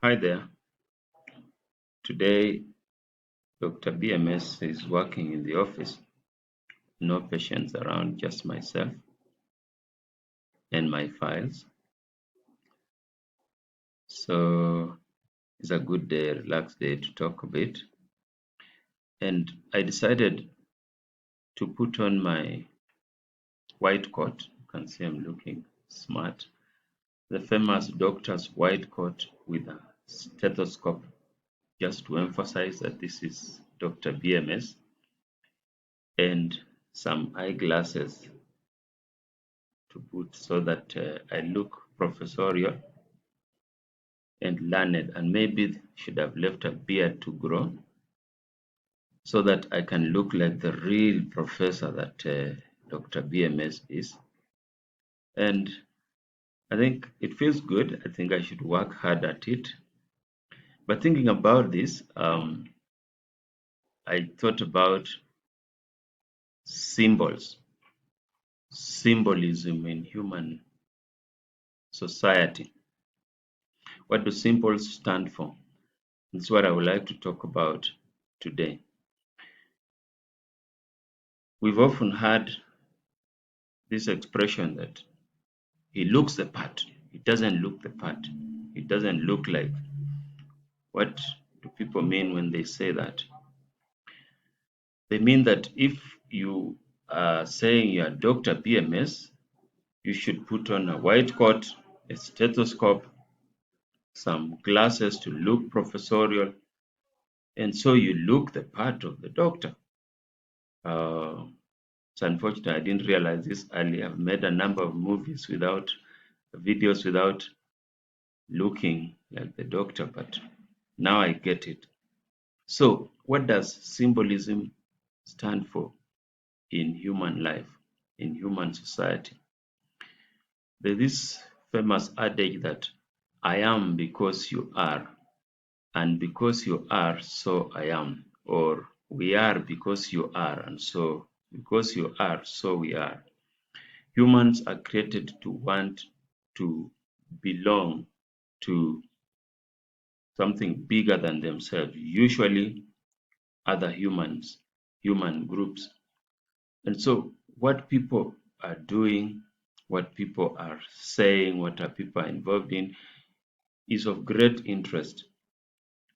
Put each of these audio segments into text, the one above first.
Hi there. Today, Dr. BMS is working in the office. No patients around, just myself and my files. So it's a good day, relaxed day to talk a bit. And I decided to put on my white coat. You can see I'm looking smart. The famous doctor's white coat with a stethoscope, just to emphasize that this is Dr. BMS, and some eyeglasses to put so that I look professorial and learned, and maybe should have left a beard to grow so that I can look like the real professor that Dr. BMS is. And I think it feels good. I think I should work hard at it. But thinking about this, I thought about symbols, symbolism in human society. What do symbols stand for? That's what I would like to talk about today. We've often heard this expression that he looks the part. He doesn't look the part. It doesn't look like. What do people mean when they say that? They mean that if you are saying you're Dr. BMS, you should put on a white coat, a stethoscope, some glasses to look professorial, and so you look the part of the doctor. It's unfortunate I didn't realize this earlier. I've made a number of movies without videos without looking like the doctor, but now I get it. So, what does symbolism stand for in human life, in human society? There's this famous adage that I am because you are, and because you are, so I am, or we are because you are, and so because you are, so we are. Humans are created to want to belong to something bigger than themselves, usually other humans, human groups. And so what people are doing, what people are saying, what are people involved in is of great interest.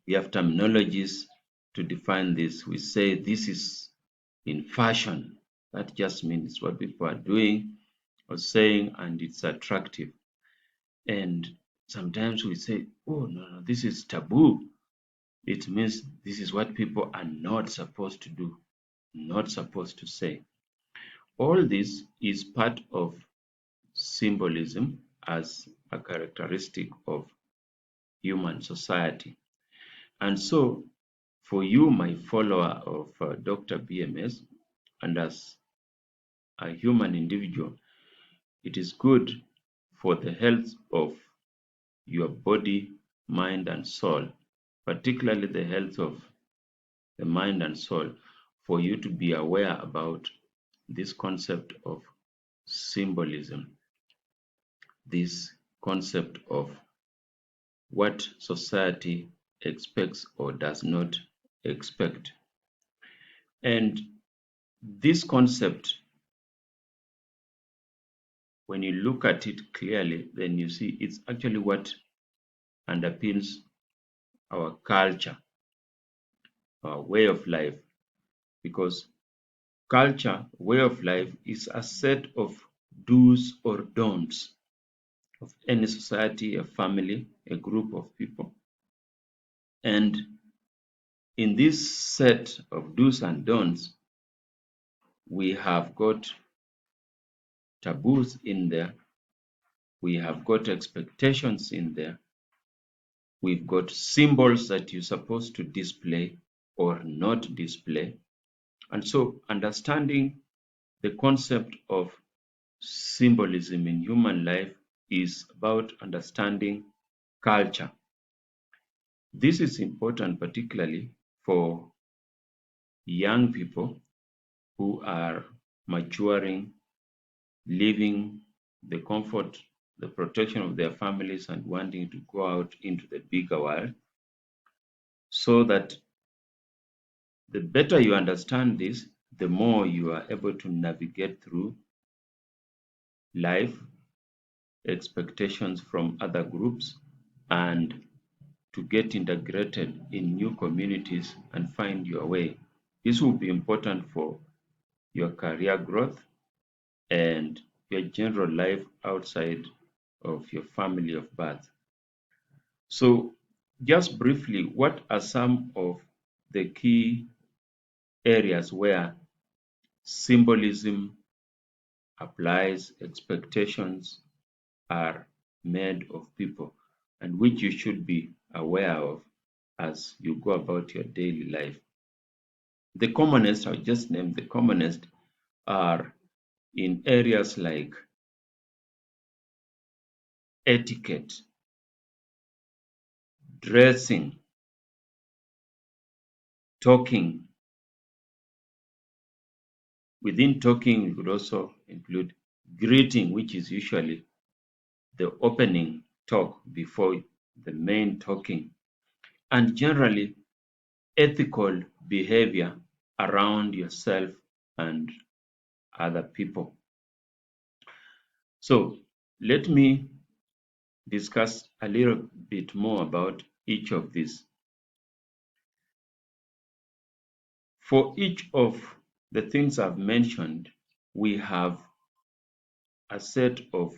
We have terminologies to define this. We say this is in fashion. That just means what people are doing or saying, and it's attractive. And sometimes we say, oh, no, this is taboo. It means this is what people are not supposed to do, not supposed to say. All this is part of symbolism as a characteristic of human society. And so, for you, my follower of Dr. BMS, and as a human individual, it is good for the health of your body, mind, and soul, particularly the health of the mind and soul, for you to be aware about this concept of symbolism, this concept of what society expects or does not expect. And this concept, when you look at it clearly, then you see it's actually what underpins our culture, our way of life, because culture, way of life, is a set of do's or don'ts of any society, a family, a group of people. And in this set of do's and don'ts, we have got taboos in there, we have got expectations in there, we've got symbols that you're supposed to display or not display. And so understanding the concept of symbolism in human life is about understanding culture. This is important particularly for young people who are maturing, leaving the comfort the protection of their families and wanting to go out into the bigger world, so that the better you understand this, the more you are able to navigate through life, expectations from other groups, and to get integrated in new communities and find your way. This will be important for your career growth and your general life outside of your family of birth. So, just briefly, what are some of the key areas where symbolism applies, expectations are made of people, and which you should be aware of as you go about your daily life? The commonest, I'll just name the commonest, are in areas like etiquette, dressing, talking. Within talking, we could also include greeting, which is usually the opening talk before the main talking, and generally ethical behavior around yourself and other people. So let me discuss a little bit more about each of these. For each of the things I've mentioned, we have a set of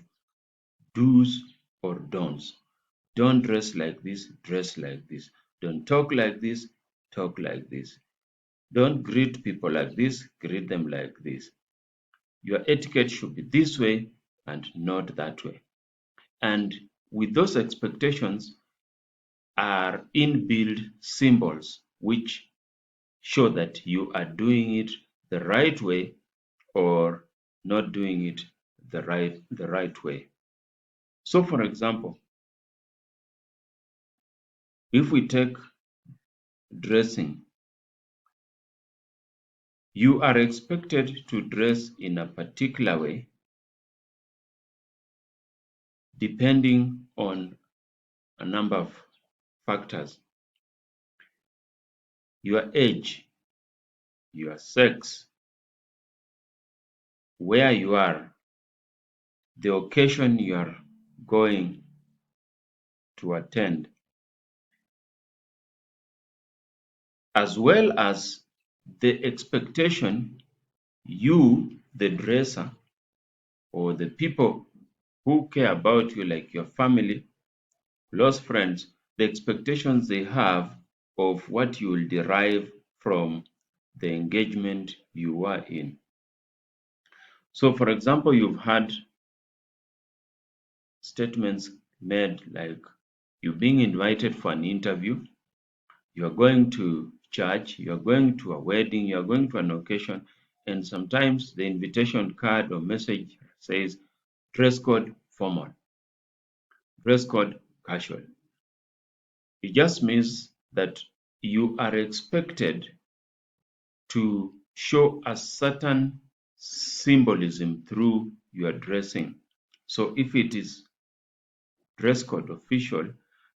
do's or don'ts. Don't dress like this, dress like this. Don't talk like this, talk like this. Don't greet people like this, greet them like this. Your etiquette should be this way and not that way. And with those expectations are inbuilt symbols which show that you are doing it the right way or not doing it the right way. So for example, if we take dressing, you are expected to dress in a particular way depending on a number of factors: your age, your sex, where you are, the occasion you are going to attend, as well as the expectation you, the dresser, or the people who care about you, like your family, close friends, the expectations they have of what you will derive from the engagement you are in. So, for example, you've had statements made like you being invited for an interview, you're going to church, you're going to a wedding, you're going to an occasion, and sometimes the invitation card or message says dress code formal, dress code casual. It just means that you are expected to show a certain symbolism through your dressing. So if it is dress code official,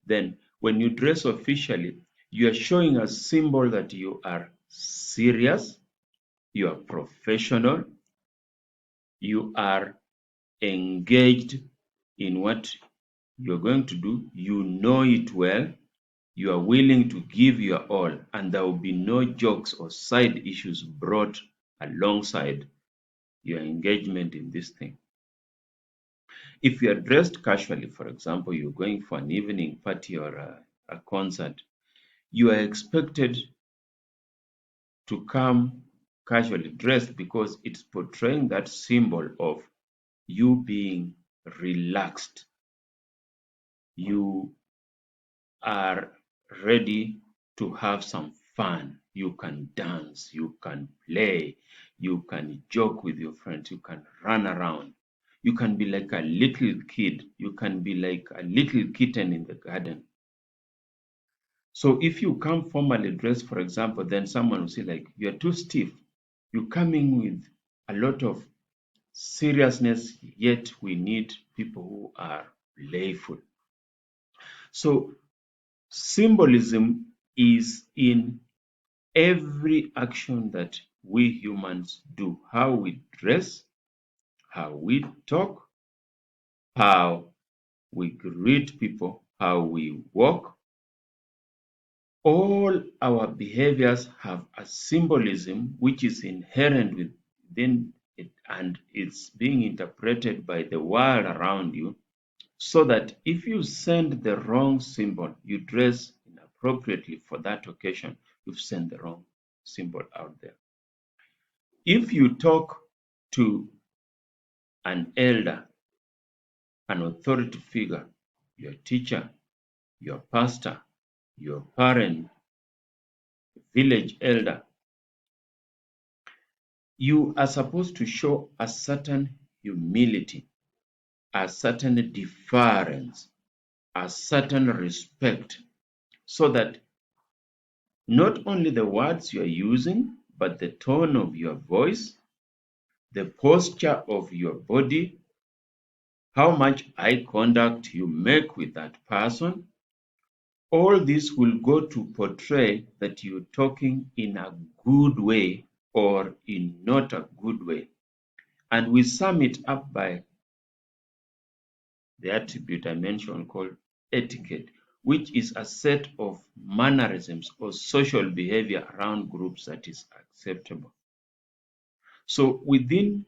then when you dress officially, you are showing a symbol that you are serious, you are professional, you are engaged in what you're going to do, you know it well, you are willing to give your all, and there will be no jokes or side issues brought alongside your engagement in this thing. If you are dressed casually, for example, you're going for an evening party or a concert, you are expected to come casually dressed because it's portraying that symbol of you being relaxed. You are ready to have some fun. You can dance, you can play, you can joke with your friends, you can run around. You can be like a little kid, you can be like a little kitten in the garden. So if you come formally dressed, for example, then someone will say like, you're too stiff. You're coming with a lot of seriousness, yet we need people who are playful. So symbolism is in every action that we humans do, how we dress, how we talk, how we greet people, how we walk. All our behaviors have a symbolism which is inherent within it, and it's being interpreted by the world around you, so that if you send the wrong symbol, you dress inappropriately for that occasion, you've sent the wrong symbol out there. If you talk to an elder, an authority figure, your teacher, your pastor, your parent, village elder, you are supposed to show a certain humility, a certain deference, a certain respect, so that not only the words you are using, but the tone of your voice, the posture of your body, how much eye contact you make with that person, all this will go to portray that you're talking in a good way or in not a good way. And we sum it up by the attribute I mentioned called etiquette, which is a set of mannerisms or social behavior around groups that is acceptable. So within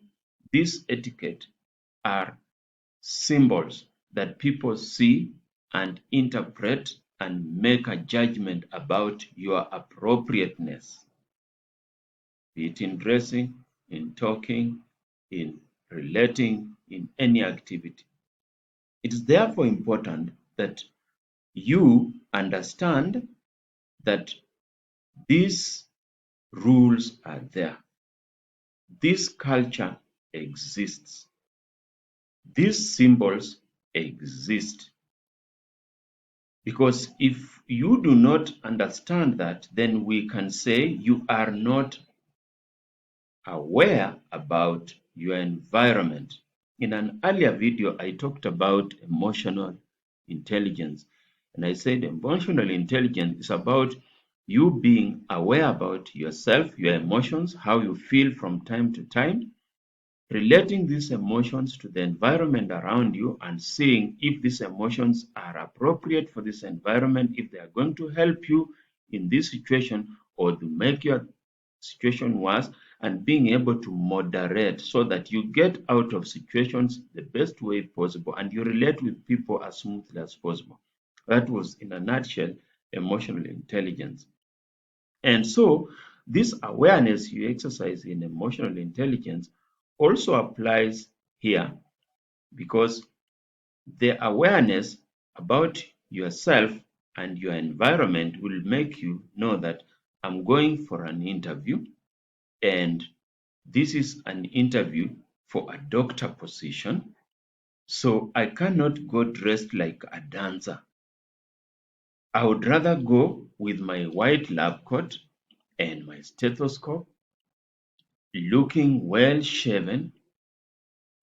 this etiquette are symbols that people see and interpret and make a judgment about your appropriateness, be it in dressing, in talking, in relating, in any activity. It is therefore important that you understand that these rules are there. This culture exists. These symbols exist. Because if you do not understand that, then we can say you are not aware about your environment. In an earlier video, I talked about emotional intelligence. And I said emotional intelligence is about you being aware about yourself, your emotions, how you feel from time to time, relating these emotions to the environment around you and seeing if these emotions are appropriate for this environment, if they are going to help you in this situation or to make your situation worse, and being able to moderate so that you get out of situations the best way possible and you relate with people as smoothly as possible. That was, in a nutshell, emotional intelligence. And so, this awareness you exercise in emotional intelligence also applies here, because the awareness about yourself and your environment will make you know that I'm going for an interview, and this is an interview for a doctor position. So I cannot go dressed like a dancer. I would rather go with my white lab coat and my stethoscope, looking well shaven,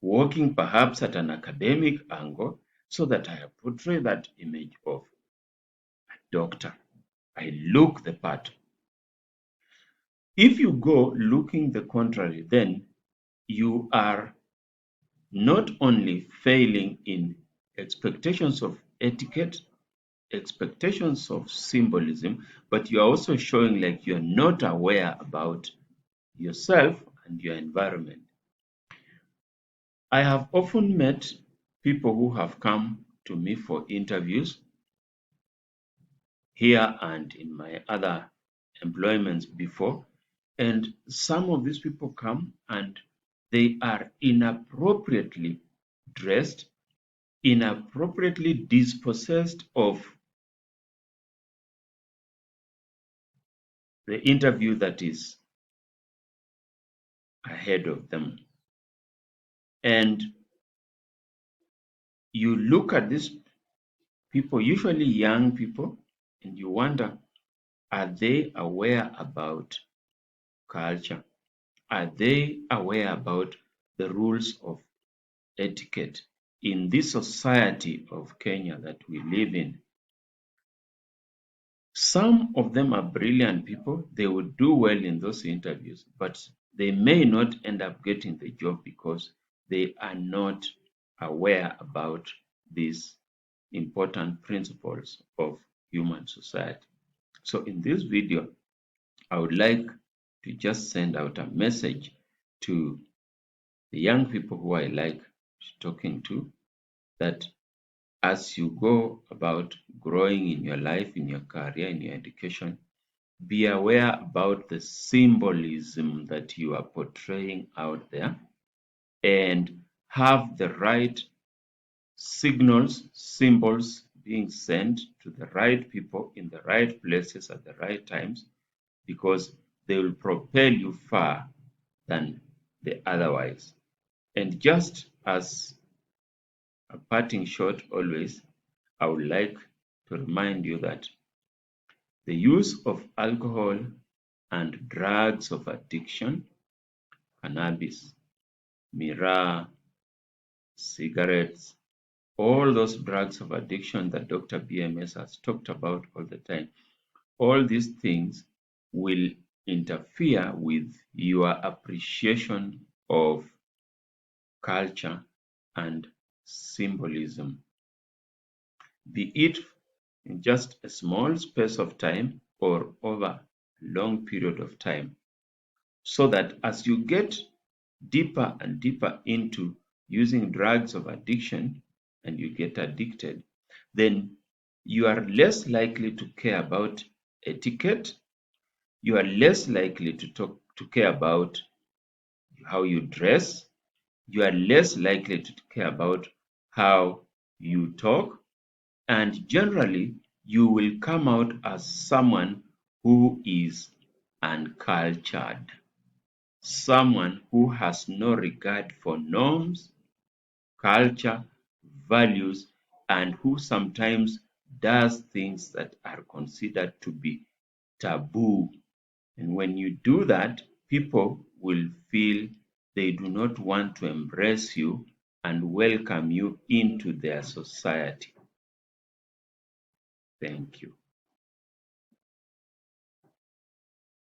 walking perhaps at an academic angle, so that I portray that image of a doctor. I look the part. If you go looking the contrary, then you are not only failing in expectations of etiquette, expectations of symbolism, but you're also showing like you're not aware about yourself and your environment. I have often met people who have come to me for interviews here and in my other employments before, and some of these people come and they are inappropriately dressed, inappropriately dispossessed of the interview that is ahead of them. And you look at these people, usually young people, and you wonder, are they aware about culture? Are they aware about the rules of etiquette in this society of Kenya that we live in. Some of them are brilliant people. They would do well in those interviews, but they may not end up getting the job because they are not aware about these important principles of human society. So in this video, I would like to just send out a message to the young people who I like talking to, that as you go about growing in your life, in your career, in your education, be aware about the symbolism that you are portraying out there and have the right signals, symbols being sent to the right people in the right places at the right times, because they will propel you far than the otherwise. And just as a parting shot always, I would like to remind you that the use of alcohol and drugs of addiction, cannabis, miraa, cigarettes, all those drugs of addiction that Dr. BMS has talked about all the time, all these things will interfere with your appreciation of culture and symbolism, be it in just a small space of time or over a long period of time, so that as you get deeper and deeper into using drugs of addiction and you get addicted, then you are less likely to care about etiquette, you are less likely to care about how you dress, you are less likely to care about how you talk, and generally you will come out as someone who is uncultured, someone who has no regard for norms, culture, values, and who sometimes does things that are considered to be taboo. And when you do that, people will feel they do not want to embrace you and welcome you into their society. Thank you.